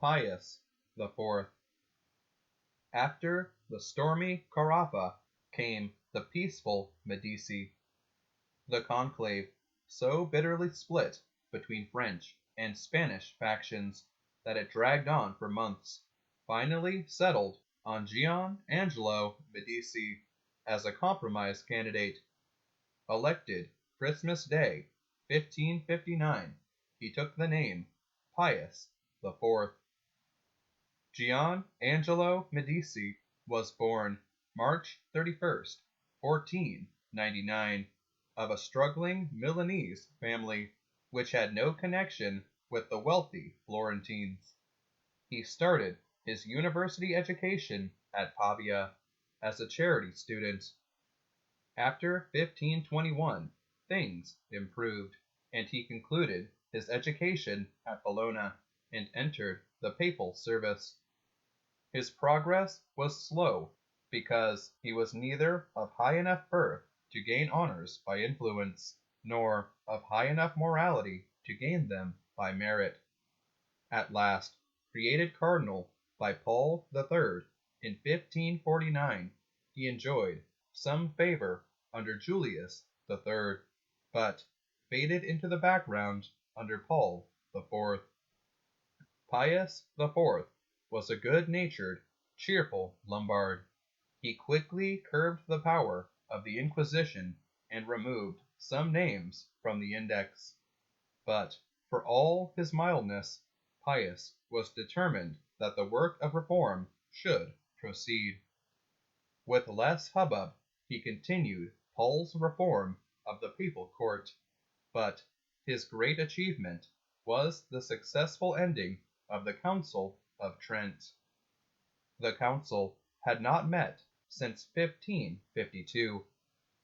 Pius IV. After the stormy Carafa came the peaceful Medici. The conclave, so bitterly split between French and Spanish factions that it dragged on for months, finally settled on Giovanni Angelo de Medici as a compromise candidate. Elected Christmas Day, 1559, he took the name Pius IV. Giovanni Angelo Medici was born March 31st, 1499, of a struggling Milanese family which had no connection with the wealthy Florentines. He started his university education at Pavia as a charity student. After 1521, things improved, and he concluded his education at Bologna and entered the papal service. His progress was slow because he was neither of high enough birth to gain honors by influence, nor of high enough morality to gain them by merit. At last, created cardinal by Paul III in 1549, he enjoyed some favor under Julius III, but faded into the background under Paul IV. Pius IV was a good-natured, cheerful Lombard. He quickly curbed the power of the Inquisition and removed some names from the index. But for all his mildness, Pius was determined that the work of reform should proceed. With less hubbub, he continued Paul's reform of the papal court, but his great achievement was the successful ending of the Council of Trent. The council had not met since 1552,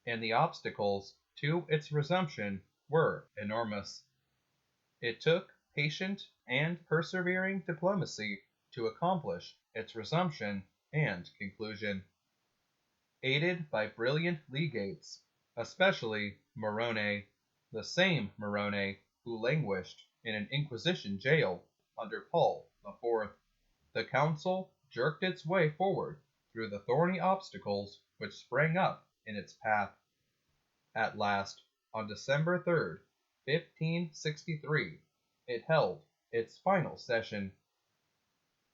and the obstacles to its resumption were enormous. It took patient and persevering diplomacy to accomplish its resumption and conclusion. Aided by brilliant legates, especially Morone, the same Morone who languished in an Inquisition jail under Paul IV, the council jerked its way forward through the thorny obstacles which sprang up in its path. At last, on December 3rd, 1563, it held its final session.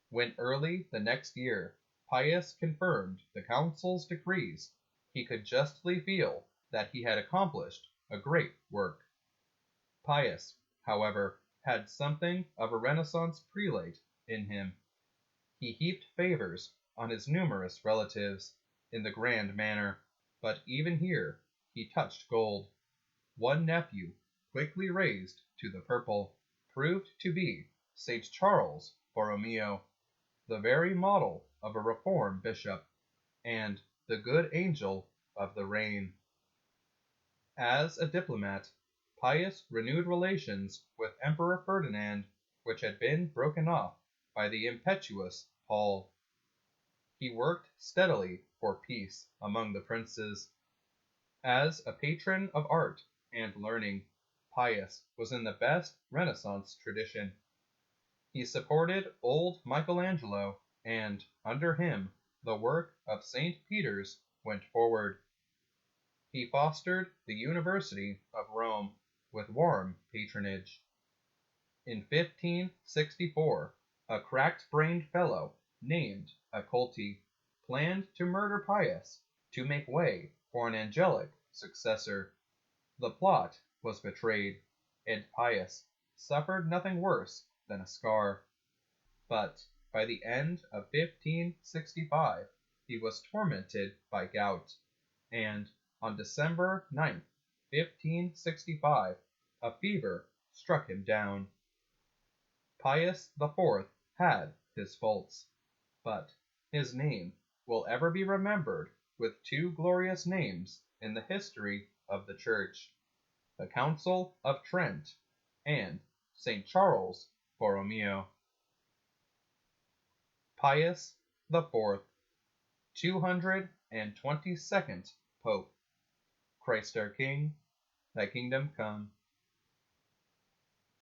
When early the next year Pius confirmed the council's decrees, he could justly feel that he had accomplished a great work. Pius, however, had something of a Renaissance prelate in him. He heaped favors on his numerous relatives in the grand manner, but even here he touched gold. One nephew, quickly raised to the purple, proved to be St. Charles Borromeo, the very model of a reformed bishop, and the good angel of the reign. As a diplomat, Pius renewed relations with Emperor Ferdinand, which had been broken off by the impetuous Paul. He worked steadily for peace among the princes. As a patron of art and learning, Pius was in the best Renaissance tradition. He supported old Michelangelo, and under him the work of St. Peter's went forward. He fostered the University of Rome with warm patronage. In 1564, a cracked-brained fellow named Accolti planned to murder Pius to make way for an angelic successor. The plot was betrayed, and Pius suffered nothing worse than a scar. But by the end of 1565, he was tormented by gout, and on December 9, 1565, a fever struck him down. Pius IV had his faults, but his name will ever be remembered with two glorious names in the history of the Church: the Council of Trent and St. Charles Borromeo. Pius IV, 222nd Pope. Christ our King, thy kingdom come.